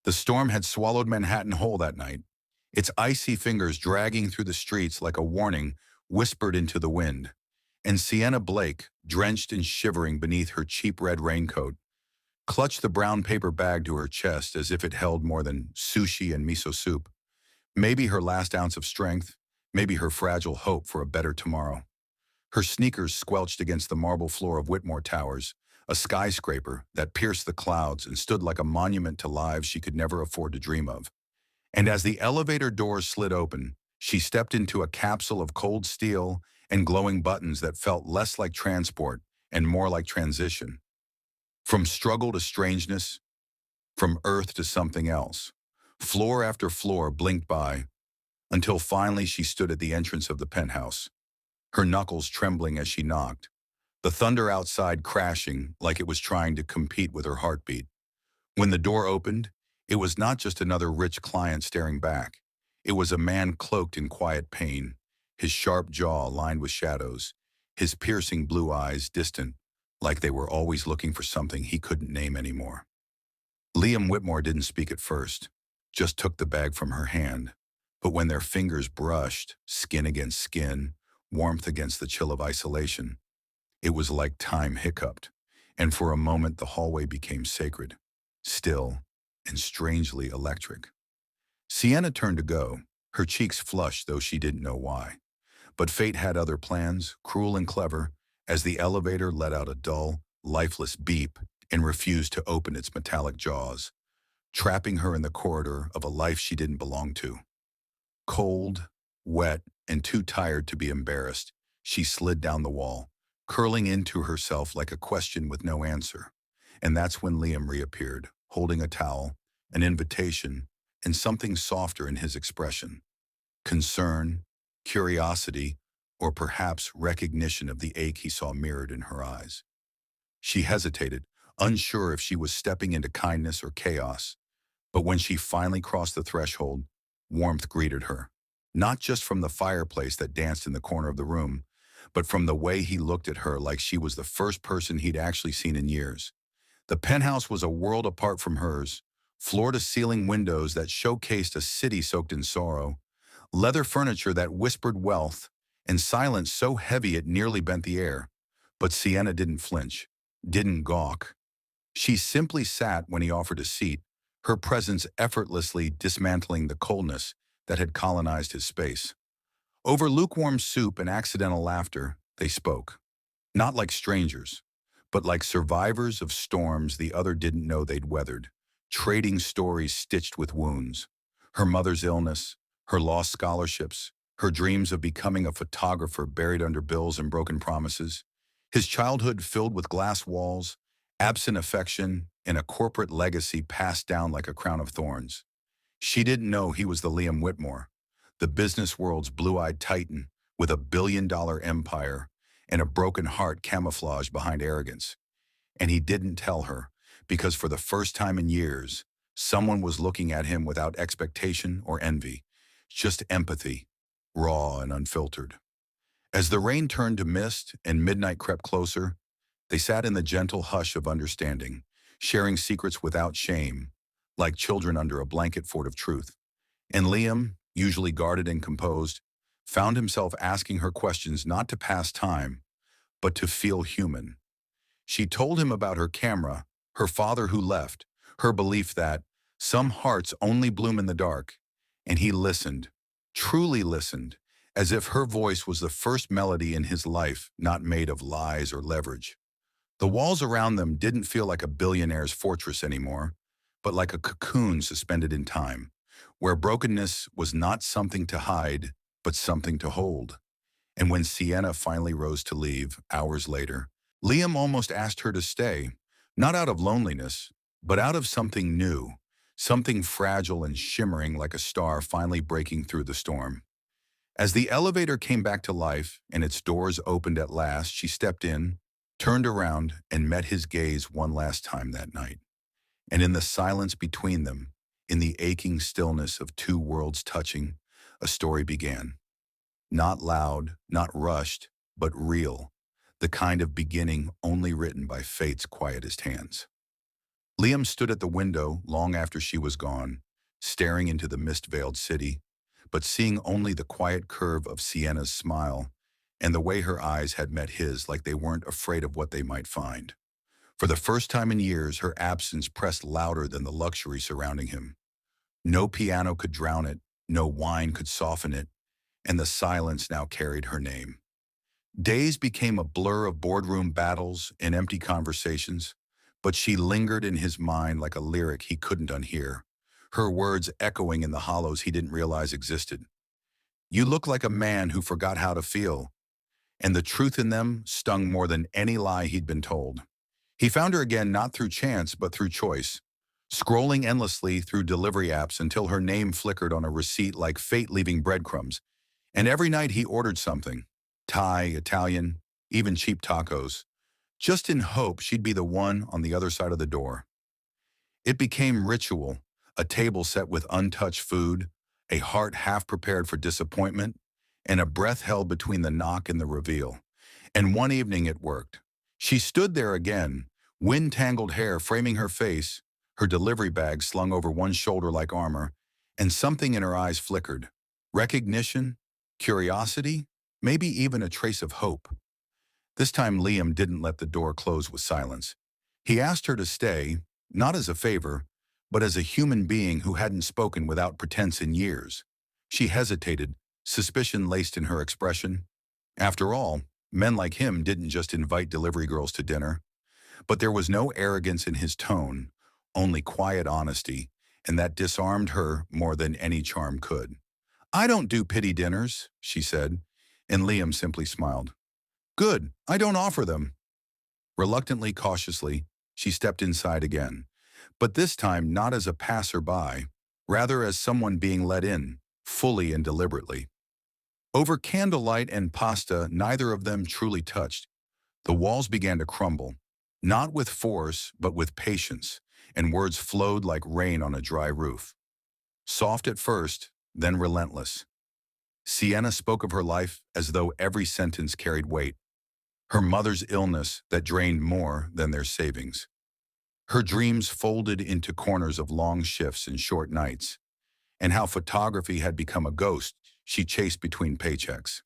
The storm had swallowed Manhattan whole that night, its icy fingers dragging through the streets like a warning whispered into the wind. And Sienna Blake, drenched and shivering beneath her cheap red raincoat, clutched the brown paper bag to her chest as if it held more than sushi and miso soup. Maybe her last ounce of strength, maybe her fragile hope for a better tomorrow. Her sneakers squelched against the marble floor of Whitmore Towers, a skyscraper that pierced the clouds and stood like a monument to lives she could never afford to dream of. And as the elevator doors slid open, she stepped into a capsule of cold steel and glowing buttons that felt less like transport and more like transition. From struggle to strangeness, from earth to something else. Floor after floor blinked by, until finally she stood at the entrance of the penthouse, her knuckles trembling as she knocked, the thunder outside crashing like it was trying to compete with her heartbeat. When the door opened, it was not just another rich client staring back. It was a man cloaked in quiet pain, his sharp jaw lined with shadows, his piercing blue eyes distant, like they were always looking for something he couldn't name anymore. Liam Whitmore didn't speak at first, just took the bag from her hand. But when their fingers brushed, skin against skin, warmth against the chill of isolation, it was like time hiccuped, and for a moment the hallway became sacred, still, and strangely electric. Sienna turned to go, her cheeks flushed though she didn't know why. But fate had other plans, cruel and clever, as the elevator let out a dull, lifeless beep and refused to open its metallic jaws, trapping her in the corridor of a life she didn't belong to. Cold, wet, and too tired to be embarrassed, she slid down the wall, curling into herself like a question with no answer. And that's when Liam reappeared, holding a towel, an invitation, and something softer in his expression. Concern, curiosity, or perhaps recognition of the ache he saw mirrored in her eyes. She hesitated, unsure if she was stepping into kindness or chaos. But when she finally crossed the threshold, warmth greeted her. Not just from the fireplace that danced in the corner of the room, but from the way he looked at her like she was the first person he'd actually seen in years. The penthouse was a world apart from hers, floor-to-ceiling windows that showcased a city soaked in sorrow, leather furniture that whispered wealth, and silence so heavy it nearly bent the air. But Sienna didn't flinch, didn't gawk. She simply sat when he offered a seat, her presence effortlessly dismantling the coldness that had colonized his space. Over lukewarm soup and accidental laughter, they spoke. Not like strangers, but like survivors of storms the other didn't know they'd weathered, trading stories stitched with wounds. Her mother's illness, her lost scholarships, her dreams of becoming a photographer buried under bills and broken promises, his childhood filled with glass walls, absent affection, and a corporate legacy passed down like a crown of thorns. She didn't know he was the Liam Whitmore, the business world's blue-eyed titan with a billion-dollar empire and a broken heart camouflaged behind arrogance. And he didn't tell her, because for the first time in years, someone was looking at him without expectation or envy, just empathy, raw and unfiltered. As the rain turned to mist and midnight crept closer, they sat in the gentle hush of understanding, sharing secrets without shame, like children under a blanket fort of truth. And Liam, usually guarded and composed, found himself asking her questions not to pass time, but to feel human. She told him about her camera, her father who left, her belief that some hearts only bloom in the dark, and he listened, truly listened, as if her voice was the first melody in his life not made of lies or leverage. The walls around them didn't feel like a billionaire's fortress anymore, but like a cocoon suspended in time, where brokenness was not something to hide, but something to hold. And when Sienna finally rose to leave, hours later, Liam almost asked her to stay, not out of loneliness, but out of something new, something fragile and shimmering like a star finally breaking through the storm. As the elevator came back to life and its doors opened at last, she stepped in, turned around, and met his gaze one last time that night. And in the silence between them, in the aching stillness of two worlds touching, a story began. Not loud, not rushed, but real, the kind of beginning only written by fate's quietest hands. Liam stood at the window long after she was gone, staring into the mist-veiled city, but seeing only the quiet curve of Sienna's smile and the way her eyes had met his like they weren't afraid of what they might find. For the first time in years, her absence pressed louder than the luxury surrounding him. No piano could drown it, no wine could soften it, and the silence now carried her name. Days became a blur of boardroom battles and empty conversations, but she lingered in his mind like a lyric he couldn't unhear, her words echoing in the hollows he didn't realize existed. "You look like a man who forgot how to feel," and the truth in them stung more than any lie he'd been told. He found her again not through chance but through choice, scrolling endlessly through delivery apps until her name flickered on a receipt like fate leaving breadcrumbs. And every night he ordered something, Thai, Italian, even cheap tacos, just in hope she'd be the one on the other side of the door. It became ritual, a table set with untouched food, a heart half prepared for disappointment, and a breath held between the knock and the reveal. And one evening it worked. She stood there again, wind-tangled hair framing her face, her delivery bag slung over one shoulder like armor, and something in her eyes flickered. Recognition? Curiosity? Maybe even a trace of hope. This time Liam didn't let the door close with silence. He asked her to stay, not as a favor, but as a human being who hadn't spoken without pretense in years. She hesitated, suspicion laced in her expression. After all, men like him didn't just invite delivery girls to dinner. But there was no arrogance in his tone, only quiet honesty, and that disarmed her more than any charm could. "I don't do pity dinners," she said, and Liam simply smiled. "Good, I don't offer them." Reluctantly, cautiously, she stepped inside again, but this time not as a passerby, rather as someone being let in, fully and deliberately. Over candlelight and pasta, neither of them truly touched. The walls began to crumble, not with force, but with patience, and words flowed like rain on a dry roof. Soft at first, then relentless. Sienna spoke of her life as though every sentence carried weight. Her mother's illness that drained more than their savings. Her dreams folded into corners of long shifts and short nights, and how photography had become a ghost she chased between paychecks.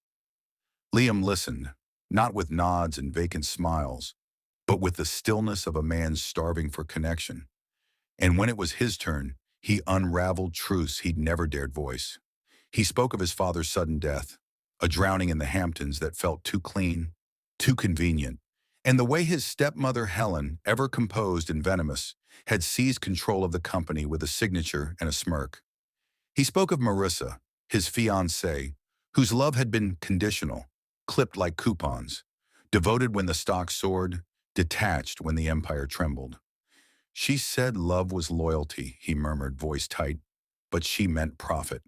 Liam listened, not with nods and vacant smiles, but with the stillness of a man starving for connection. And when it was his turn, he unraveled truths he'd never dared voice. He spoke of his father's sudden death, a drowning in the Hamptons that felt too clean, too convenient, and the way his stepmother Helen, ever composed and venomous, had seized control of the company with a signature and a smirk. He spoke of Marissa, his fiancée, whose love had been conditional, clipped like coupons, devoted when the stock soared, detached when the empire trembled. "She said love was loyalty," he murmured, voice tight, "but she meant profit."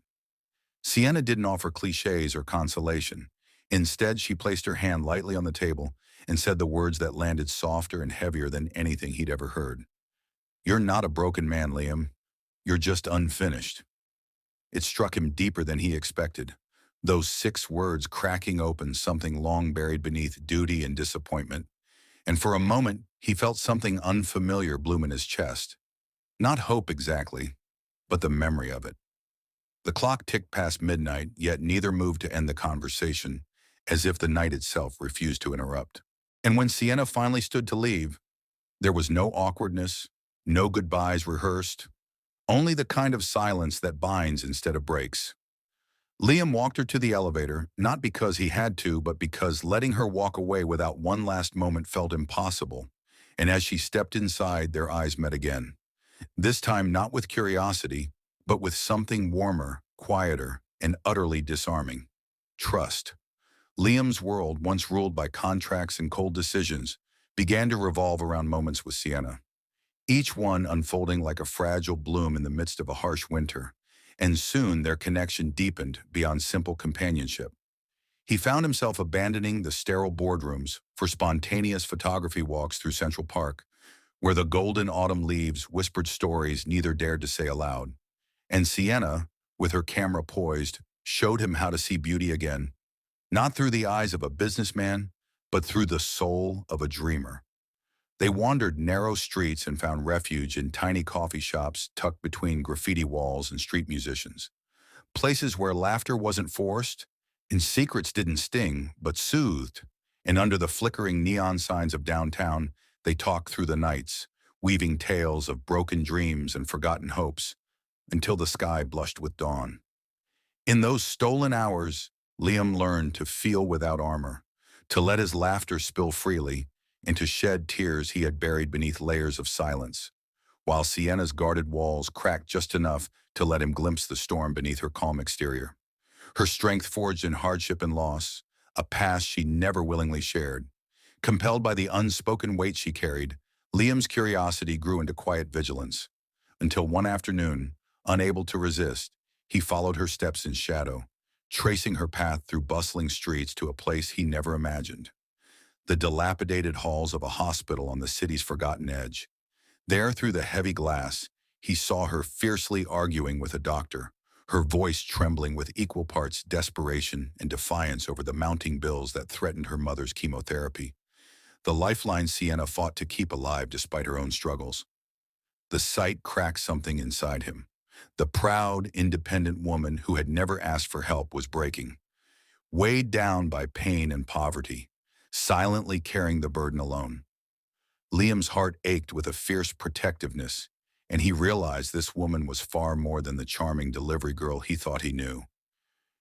Sienna didn't offer cliches or consolation. Instead, she placed her hand lightly on the table and said the words that landed softer and heavier than anything he'd ever heard. "You're not a broken man, Liam. You're just unfinished." It struck him deeper than he expected, those 6 words cracking open something long buried beneath duty and disappointment. And for a moment, he felt something unfamiliar bloom in his chest. Not hope exactly, but the memory of it. The clock ticked past midnight, yet neither moved to end the conversation, as if the night itself refused to interrupt. And when Sienna finally stood to leave, there was no awkwardness, no goodbyes rehearsed, only the kind of silence that binds instead of breaks. Liam walked her to the elevator, not because he had to, but because letting her walk away without one last moment felt impossible. And as she stepped inside, their eyes met again. This time not with curiosity, but with something warmer, quieter, and utterly disarming. Trust. Liam's world, once ruled by contracts and cold decisions, began to revolve around moments with Sienna, each one unfolding like a fragile bloom in the midst of a harsh winter, and soon their connection deepened beyond simple companionship. He found himself abandoning the sterile boardrooms for spontaneous photography walks through Central Park, where the golden autumn leaves whispered stories neither dared to say aloud. And Sienna, with her camera poised, showed him how to see beauty again, not through the eyes of a businessman, but through the soul of a dreamer. They wandered narrow streets and found refuge in tiny coffee shops tucked between graffiti walls and street musicians. Places where laughter wasn't forced and secrets didn't sting, but soothed. And under the flickering neon signs of downtown, they talked through the nights, weaving tales of broken dreams and forgotten hopes, until the sky blushed with dawn. In those stolen hours, Liam learned to feel without armor, to let his laughter spill freely, and to shed tears he had buried beneath layers of silence, while Sienna's guarded walls cracked just enough to let him glimpse the storm beneath her calm exterior. Her strength forged in hardship and loss, a past she never willingly shared. Compelled by the unspoken weight she carried, Liam's curiosity grew into quiet vigilance, until one afternoon, unable to resist, he followed her steps in shadow, tracing her path through bustling streets to a place he never imagined. The dilapidated halls of a hospital on the city's forgotten edge. There, through the heavy glass, he saw her fiercely arguing with a doctor, her voice trembling with equal parts desperation and defiance over the mounting bills that threatened her mother's chemotherapy. The lifeline Sienna fought to keep alive despite her own struggles. The sight cracked something inside him. The proud, independent woman who had never asked for help was breaking, weighed down by pain and poverty, silently carrying the burden alone. Liam's heart ached with a fierce protectiveness, and he realized this woman was far more than the charming delivery girl he thought he knew.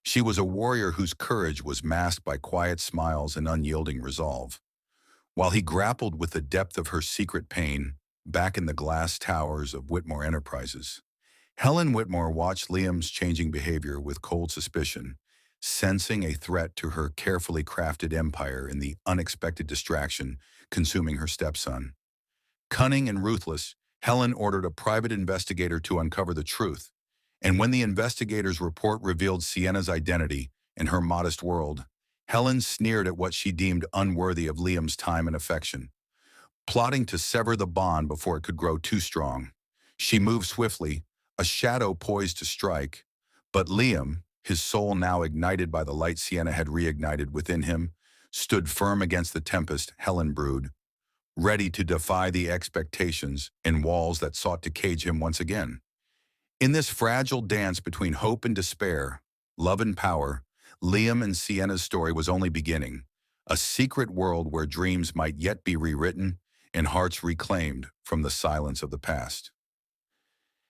She was a warrior whose courage was masked by quiet smiles and unyielding resolve. While he grappled with the depth of her secret pain, back in the glass towers of Whitmore Enterprises, Helen Whitmore watched Liam's changing behavior with cold suspicion, sensing a threat to her carefully crafted empire in the unexpected distraction consuming her stepson. Cunning and ruthless, Helen ordered a private investigator to uncover the truth, and when the investigator's report revealed Sienna's identity and her modest world, Helen sneered at what she deemed unworthy of Liam's time and affection. Plotting to sever the bond before it could grow too strong, she moved swiftly, a shadow poised to strike, but Liam, his soul now ignited by the light Sienna had reignited within him, stood firm against the tempest Helen brewed, ready to defy the expectations and walls that sought to cage him once again. In this fragile dance between hope and despair, love and power, Liam and Sienna's story was only beginning, a secret world where dreams might yet be rewritten and hearts reclaimed from the silence of the past.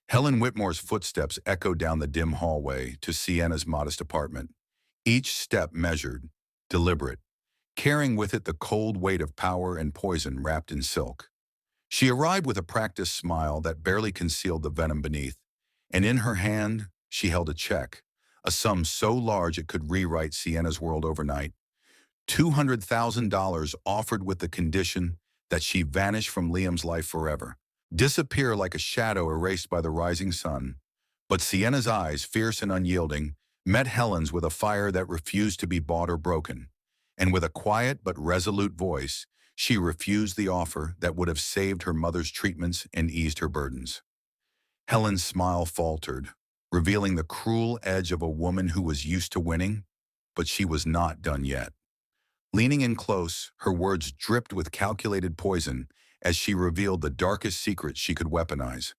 Helen Whitmore's footsteps echoed down the dim hallway to Sienna's modest apartment, each step measured, deliberate, carrying with it the cold weight of power and poison wrapped in silk. She arrived with a practiced smile that barely concealed the venom beneath, and in her hand she held a check, a sum so large it could rewrite Sienna's world overnight. $200,000 offered with the condition that she vanish from Liam's life forever, disappear like a shadow erased by the rising sun. But Sienna's eyes, fierce and unyielding, met Helen's with a fire that refused to be bought or broken. And with a quiet but resolute voice, she refused the offer that would have saved her mother's treatments and eased her burdens. Helen's smile faltered, revealing the cruel edge of a woman who was used to winning, but she was not done yet. Leaning in close, her words dripped with calculated poison as she revealed the darkest secrets she could weaponize.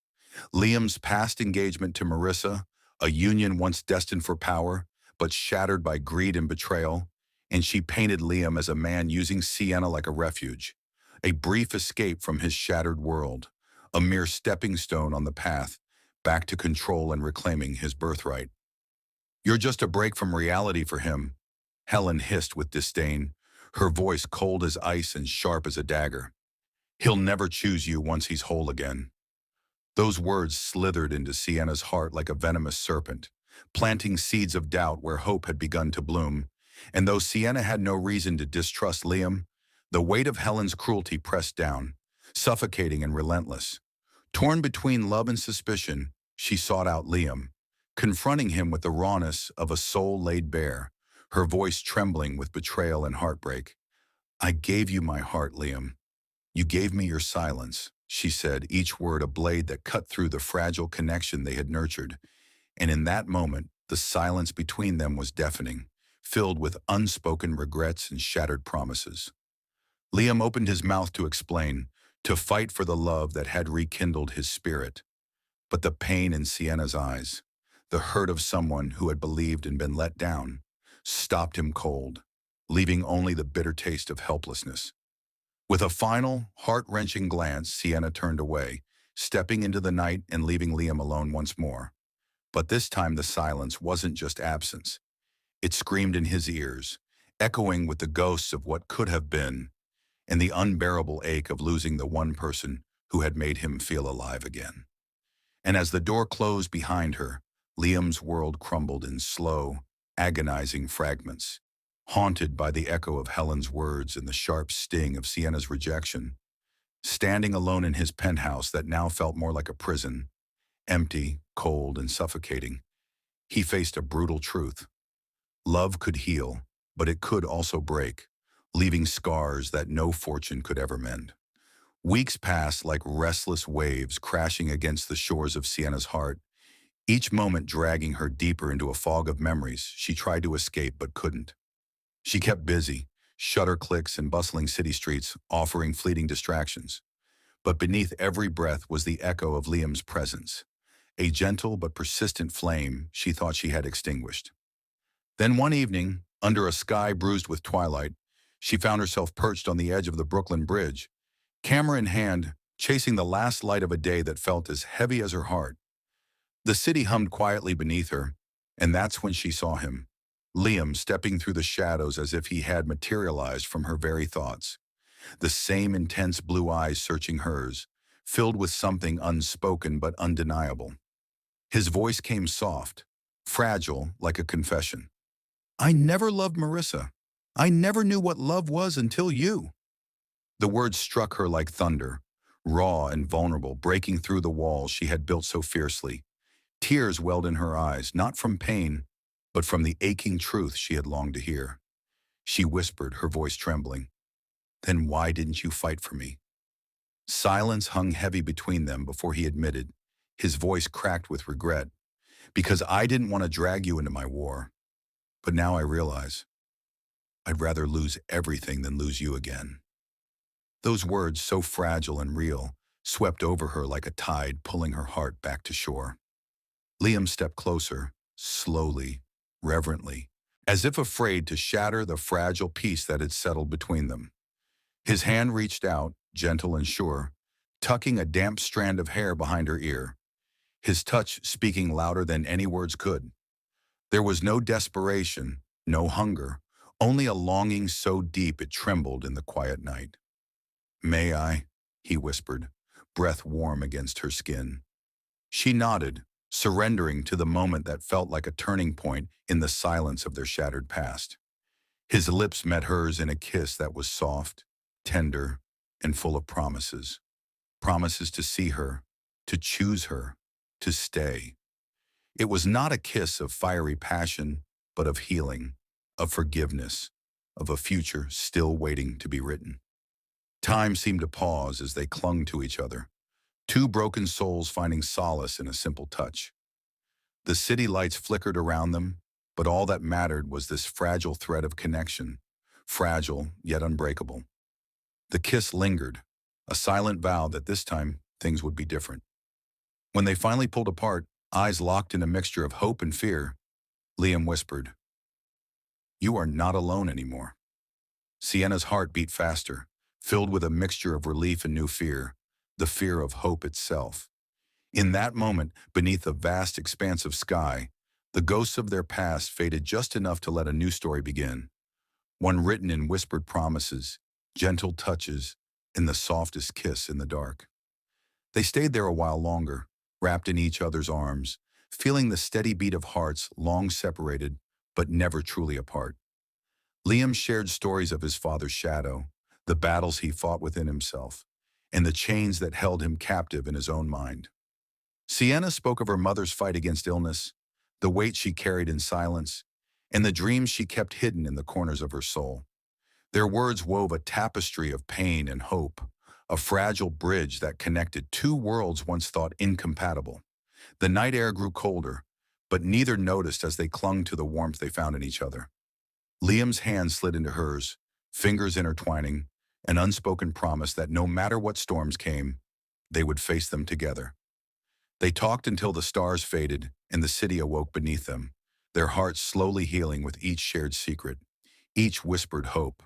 Liam's past engagement to Marissa, a union once destined for power, but shattered by greed and betrayal, and she painted Liam as a man using Sienna like a refuge, a brief escape from his shattered world, a mere stepping stone on the path back to control and reclaiming his birthright. "You're just a break from reality for him," Helen hissed with disdain, her voice cold as ice and sharp as a dagger. "He'll never choose you once he's whole again." Those words slithered into Sienna's heart like a venomous serpent, planting seeds of doubt where hope had begun to bloom. And though Sienna had no reason to distrust Liam, the weight of Helen's cruelty pressed down, suffocating and relentless. Torn between love and suspicion, she sought out Liam, confronting him with the rawness of a soul laid bare, her voice trembling with betrayal and heartbreak. "I gave you my heart, Liam. You gave me your silence," she said, each word a blade that cut through the fragile connection they had nurtured. And in that moment, the silence between them was deafening, filled with unspoken regrets and shattered promises. Liam opened his mouth to explain, to fight for the love that had rekindled his spirit. But the pain in Sienna's eyes, the hurt of someone who had believed and been let down, stopped him cold, leaving only the bitter taste of helplessness. With a final, heart-wrenching glance, Sienna turned away, stepping into the night and leaving Liam alone once more. But this time the silence wasn't just absence. It screamed in his ears, echoing with the ghosts of what could have been, and the unbearable ache of losing the one person who had made him feel alive again. And as the door closed behind her, Liam's world crumbled in slow, agonizing fragments, haunted by the echo of Helen's words and the sharp sting of Sienna's rejection. Standing alone in his penthouse that now felt more like a prison, empty, cold, and suffocating, he faced a brutal truth. Love could heal, but it could also break, leaving scars that no fortune could ever mend. Weeks passed like restless waves crashing against the shores of Sienna's heart, each moment dragging her deeper into a fog of memories she tried to escape but couldn't. She kept busy, shutter clicks and bustling city streets offering fleeting distractions. But beneath every breath was the echo of Liam's presence, a gentle but persistent flame she thought she had extinguished. Then one evening, under a sky bruised with twilight, she found herself perched on the edge of the Brooklyn Bridge, camera in hand, chasing the last light of a day that felt as heavy as her heart. The city hummed quietly beneath her, and that's when she saw him, Liam, stepping through the shadows as if he had materialized from her very thoughts. The same intense blue eyes searching hers, filled with something unspoken but undeniable. His voice came soft, fragile like a confession. "I never loved Marissa. I never knew what love was until you." The words struck her like thunder, raw and vulnerable, breaking through the walls she had built so fiercely. Tears welled in her eyes, not from pain, but from the aching truth she had longed to hear. She whispered, her voice trembling, "Then why didn't you fight for me?" Silence hung heavy between them before he admitted, his voice cracked with regret, "Because I didn't want to drag you into my war. But now I realize I'd rather lose everything than lose you again." Those words, so fragile and real, swept over her like a tide, pulling her heart back to shore. Liam stepped closer, slowly, reverently, as if afraid to shatter the fragile peace that had settled between them. His hand reached out, gentle and sure, tucking a damp strand of hair behind her ear, his touch speaking louder than any words could. There was no desperation, no hunger, only a longing so deep it trembled in the quiet night. "May I?" he whispered, breath warm against her skin. She nodded, surrendering to the moment that felt like a turning point in the silence of their shattered past. His lips met hers in a kiss that was soft, tender, and full of promises. Promises to see her, to choose her, to stay. It was not a kiss of fiery passion, but of healing, of forgiveness, of a future still waiting to be written. Time seemed to pause as they clung to each other, two broken souls finding solace in a simple touch. The city lights flickered around them, but all that mattered was this fragile thread of connection, fragile yet unbreakable. The kiss lingered, a silent vow that this time things would be different. When they finally pulled apart, eyes locked in a mixture of hope and fear, Liam whispered, "You are not alone anymore." Sienna's heart beat faster, filled with a mixture of relief and new fear, the fear of hope itself. In that moment, beneath a vast expanse of sky, the ghosts of their past faded just enough to let a new story begin, one written in whispered promises, gentle touches, and the softest kiss in the dark. They stayed there a while longer, wrapped in each other's arms, feeling the steady beat of hearts long separated but never truly apart. Liam shared stories of his father's shadow, the battles he fought within himself, and the chains that held him captive in his own mind. Sienna spoke of her mother's fight against illness, the weight she carried in silence, and the dreams she kept hidden in the corners of her soul. Their words wove a tapestry of pain and hope, a fragile bridge that connected two worlds once thought incompatible. The night air grew colder, but neither noticed as they clung to the warmth they found in each other. Liam's hand slid into hers, fingers intertwining, an unspoken promise that no matter what storms came, they would face them together. They talked until the stars faded and the city awoke beneath them, their hearts slowly healing with each shared secret, each whispered hope.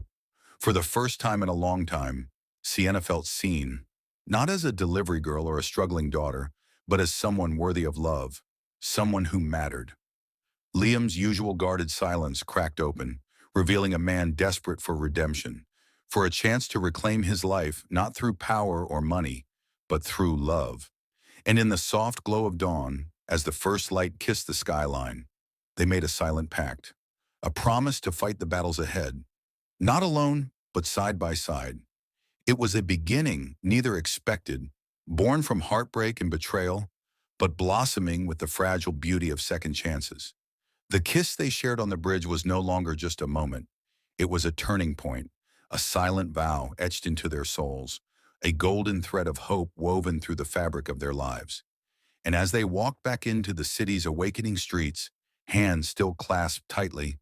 For the first time in a long time, Sienna felt seen, not as a delivery girl or a struggling daughter, but as someone worthy of love, someone who mattered. Liam's usual guarded silence cracked open, revealing a man desperate for redemption, for a chance to reclaim his life not through power or money, but through love. And in the soft glow of dawn, as the first light kissed the skyline, they made a silent pact, a promise to fight the battles ahead, not alone, but side by side. It was a beginning neither expected, born from heartbreak and betrayal, but blossoming with the fragile beauty of second chances. The kiss they shared on the bridge was no longer just a moment. It was a turning point, a silent vow etched into their souls, a golden thread of hope woven through the fabric of their lives. And as they walked back into the city's awakening streets, hands still clasped tightly,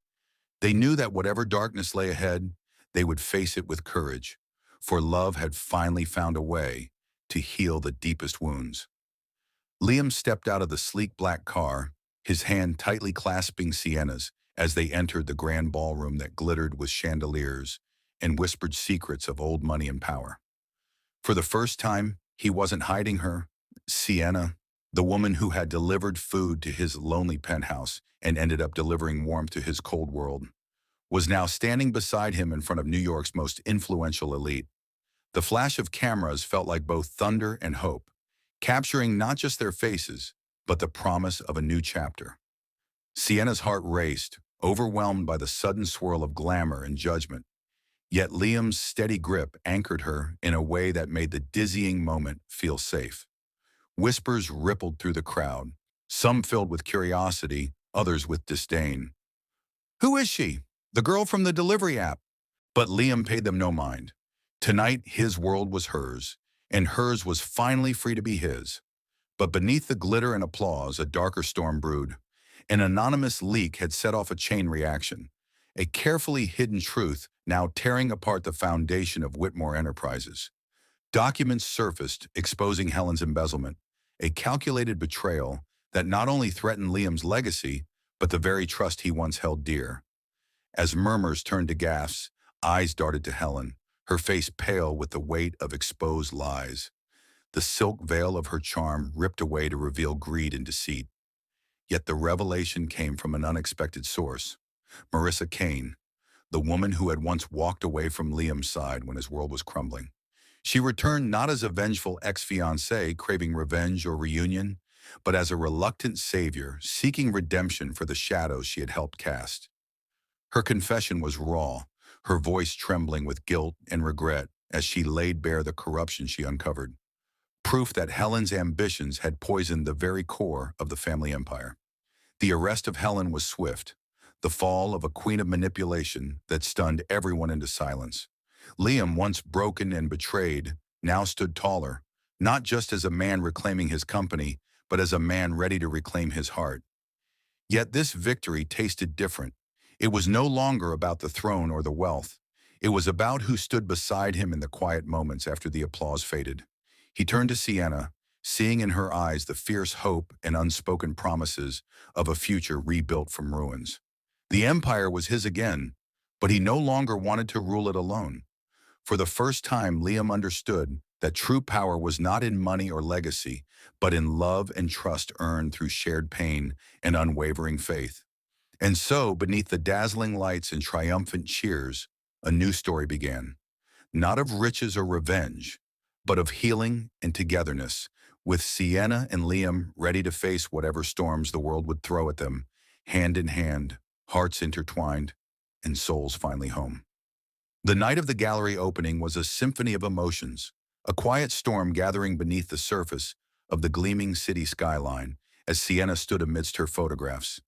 they knew that whatever darkness lay ahead, they would face it with courage, for love had finally found a way to heal the deepest wounds. Liam stepped out of the sleek black car, his hand tightly clasping Sienna's as they entered the grand ballroom that glittered with chandeliers and whispered secrets of old money and power. For the first time, he wasn't hiding her. Sienna, the woman who had delivered food to his lonely penthouse and ended up delivering warmth to his cold world, was now standing beside him in front of New York's most influential elite. The flash of cameras felt like both thunder and hope, capturing not just their faces, but the promise of a new chapter. Sienna's heart raced, overwhelmed by the sudden swirl of glamour and judgment. Yet Liam's steady grip anchored her in a way that made the dizzying moment feel safe. Whispers rippled through the crowd, some filled with curiosity, others with disdain. "Who is she? The girl from the delivery app?" But Liam paid them no mind. Tonight, his world was hers, and hers was finally free to be his. But beneath the glitter and applause, a darker storm brewed. An anonymous leak had set off a chain reaction, a carefully hidden truth now tearing apart the foundation of Whitmore Enterprises. Documents surfaced exposing Helen's embezzlement, a calculated betrayal that not only threatened Liam's legacy, but the very trust he once held dear. As murmurs turned to gasps, eyes darted to Helen, her face pale with the weight of exposed lies. The silk veil of her charm ripped away to reveal greed and deceit. Yet the revelation came from an unexpected source. Marissa Kane, the woman who had once walked away from Liam's side when his world was crumbling. She returned not as a vengeful ex-fiancée craving revenge or reunion, but as a reluctant savior seeking redemption for the shadows she had helped cast. Her confession was raw, her voice trembling with guilt and regret as she laid bare the corruption she uncovered. Proof that Helen's ambitions had poisoned the very core of the family empire. The arrest of Helen was swift, the fall of a queen of manipulation that stunned everyone into silence. Liam, once broken and betrayed, now stood taller, not just as a man reclaiming his company, but as a man ready to reclaim his heart. Yet this victory tasted different. It was no longer about the throne or the wealth. It was about who stood beside him in the quiet moments after the applause faded. He turned to Sienna, seeing in her eyes the fierce hope and unspoken promises of a future rebuilt from ruins. The empire was his again, but he no longer wanted to rule it alone. For the first time, Liam understood that true power was not in money or legacy, but in love and trust earned through shared pain and unwavering faith. And so, beneath the dazzling lights and triumphant cheers, a new story began. Not of riches or revenge, but of healing and togetherness, with Sienna and Liam ready to face whatever storms the world would throw at them, hand in hand, hearts intertwined, and souls finally home. The night of the gallery opening was a symphony of emotions, a quiet storm gathering beneath the surface of the gleaming city skyline as Sienna stood amidst her photographs.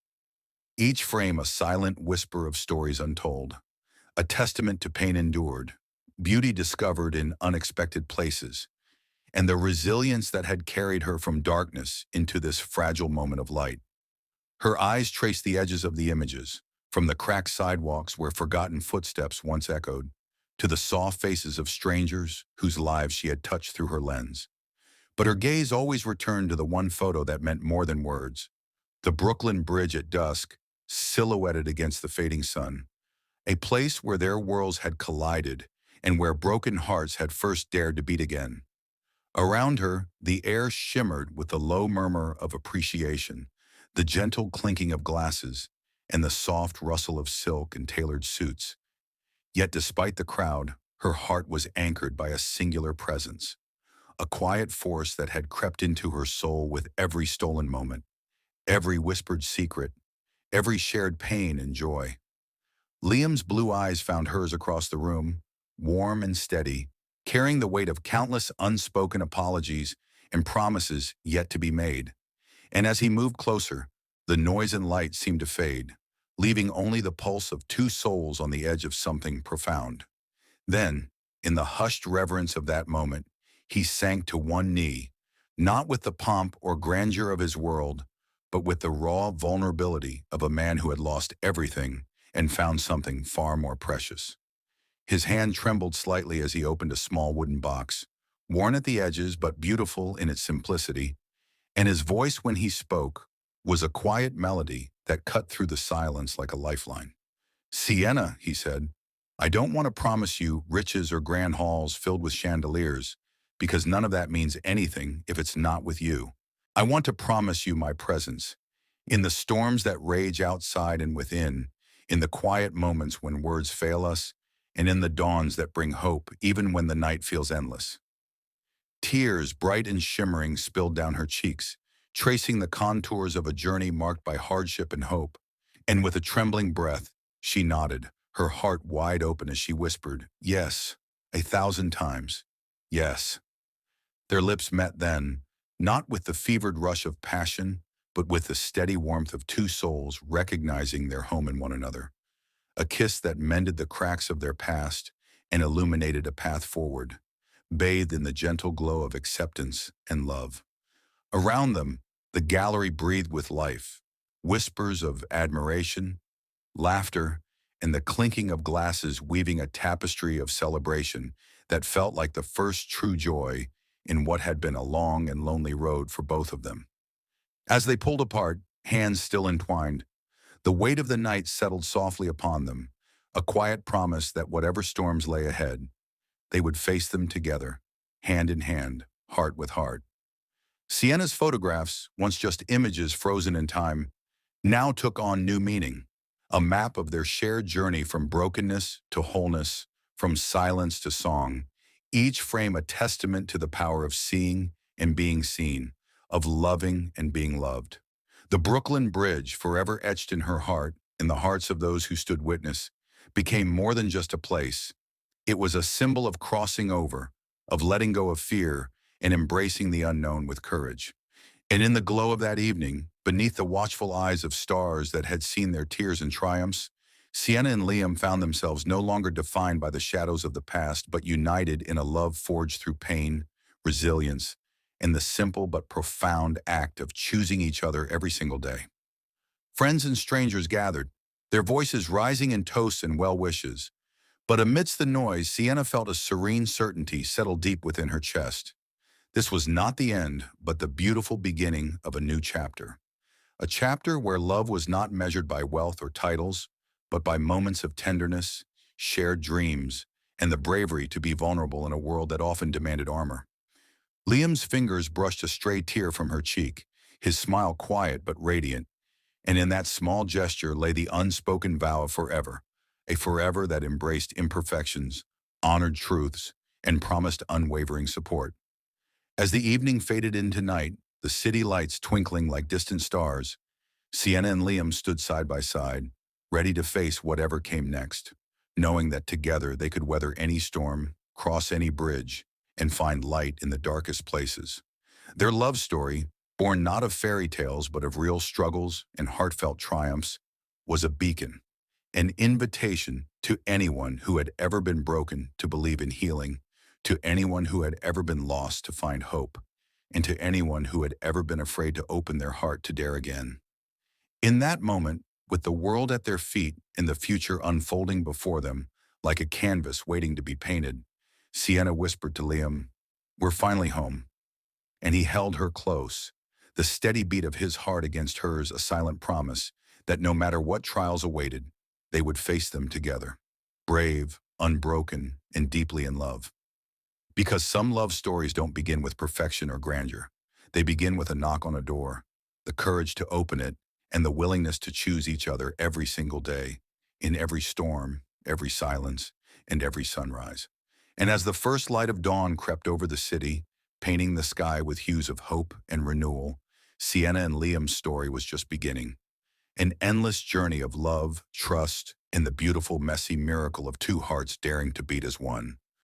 Each frame a silent whisper of stories untold, a testament to pain endured, beauty discovered in unexpected places, and the resilience that had carried her from darkness into this fragile moment of light. Her eyes traced the edges of the images, from the cracked sidewalks where forgotten footsteps once echoed, to the soft faces of strangers whose lives she had touched through her lens. But her gaze always returned to the one photo that meant more than words. The Brooklyn Bridge at dusk, silhouetted against the fading sun. A place where their worlds had collided and where broken hearts had first dared to beat again. Around her, the air shimmered with the low murmur of appreciation, the gentle clinking of glasses, and the soft rustle of silk and tailored suits. Yet despite the crowd, her heart was anchored by a singular presence, a quiet force that had crept into her soul with every stolen moment, every whispered secret, every shared pain and joy. Liam's blue eyes found hers across the room, warm and steady, carrying the weight of countless unspoken apologies and promises yet to be made. And as he moved closer, the noise and light seemed to fade, leaving only the pulse of two souls on the edge of something profound. Then, in the hushed reverence of that moment, he sank to one knee, not with the pomp or grandeur of his world, but with the raw vulnerability of a man who had lost everything and found something far more precious. His hand trembled slightly as he opened a small wooden box, worn at the edges but beautiful in its simplicity, and his voice when he spoke was a quiet melody that cut through the silence like a lifeline. "Sienna," he said, "I don't want to promise you riches or grand halls filled with chandeliers, because none of that means anything if it's not with you. I want to promise you my presence, in the storms that rage outside and within, in the quiet moments when words fail us, and in the dawns that bring hope even when the night feels endless." Tears, bright and shimmering, spilled down her cheeks, tracing the contours of a journey marked by hardship and hope. And with a trembling breath, she nodded, her heart wide open as she whispered, "Yes, 1,000 times. Yes." Their lips met then, not with the fevered rush of passion, but with the steady warmth of two souls recognizing their home in one another. A kiss that mended the cracks of their past and illuminated a path forward, bathed in the gentle glow of acceptance and love. Around them, the gallery breathed with life, whispers of admiration, laughter, and the clinking of glasses weaving a tapestry of celebration that felt like the first true joy in what had been a long and lonely road for both of them. As they pulled apart, hands still entwined, the weight of the night settled softly upon them, a quiet promise that whatever storms lay ahead, they would face them together, hand in hand, heart with heart. Sienna's photographs, once just images frozen in time, now took on new meaning, a map of their shared journey from brokenness to wholeness, from silence to song, each frame a testament to the power of seeing and being seen, of loving and being loved. The Brooklyn Bridge, forever etched in her heart, in the hearts of those who stood witness, became more than just a place. It was a symbol of crossing over, of letting go of fear, and embracing the unknown with courage. And in the glow of that evening, beneath the watchful eyes of stars that had seen their tears and triumphs, Sienna and Liam found themselves no longer defined by the shadows of the past, but united in a love forged through pain, resilience, and the simple but profound act of choosing each other every single day. Friends and strangers gathered, their voices rising in toasts and well wishes. But amidst the noise, Sienna felt a serene certainty settle deep within her chest. This was not the end, but the beautiful beginning of a new chapter. A chapter where love was not measured by wealth or titles, but by moments of tenderness, shared dreams, and the bravery to be vulnerable in a world that often demanded armor. Liam's fingers brushed a stray tear from her cheek, his smile quiet but radiant, and in that small gesture lay the unspoken vow of forever, a forever that embraced imperfections, honored truths, and promised unwavering support. As the evening faded into night, the city lights twinkling like distant stars, Sienna and Liam stood side by side, ready to face whatever came next, knowing that together they could weather any storm, cross any bridge, and find light in the darkest places. Their love story, born not of fairy tales but of real struggles and heartfelt triumphs, was a beacon, an invitation to anyone who had ever been broken to believe in healing, to anyone who had ever been lost to find hope, and to anyone who had ever been afraid to open their heart to dare again. In that moment, with the world at their feet and the future unfolding before them, like a canvas waiting to be painted. Sienna whispered to Liam, "We're finally home." And he held her close, the steady beat of his heart against hers a silent promise that no matter what trials awaited, they would face them together, brave, unbroken, and deeply in love. Because some love stories don't begin with perfection or grandeur. They begin with a knock on a door, the courage to open it, and the willingness to choose each other every single day, in every storm, every silence, and every sunrise. And as the first light of dawn crept over the city, painting the sky with hues of hope and renewal, Sienna and Liam's story was just beginning. An endless journey of love, trust, and the beautiful, messy miracle of two hearts daring to beat as one.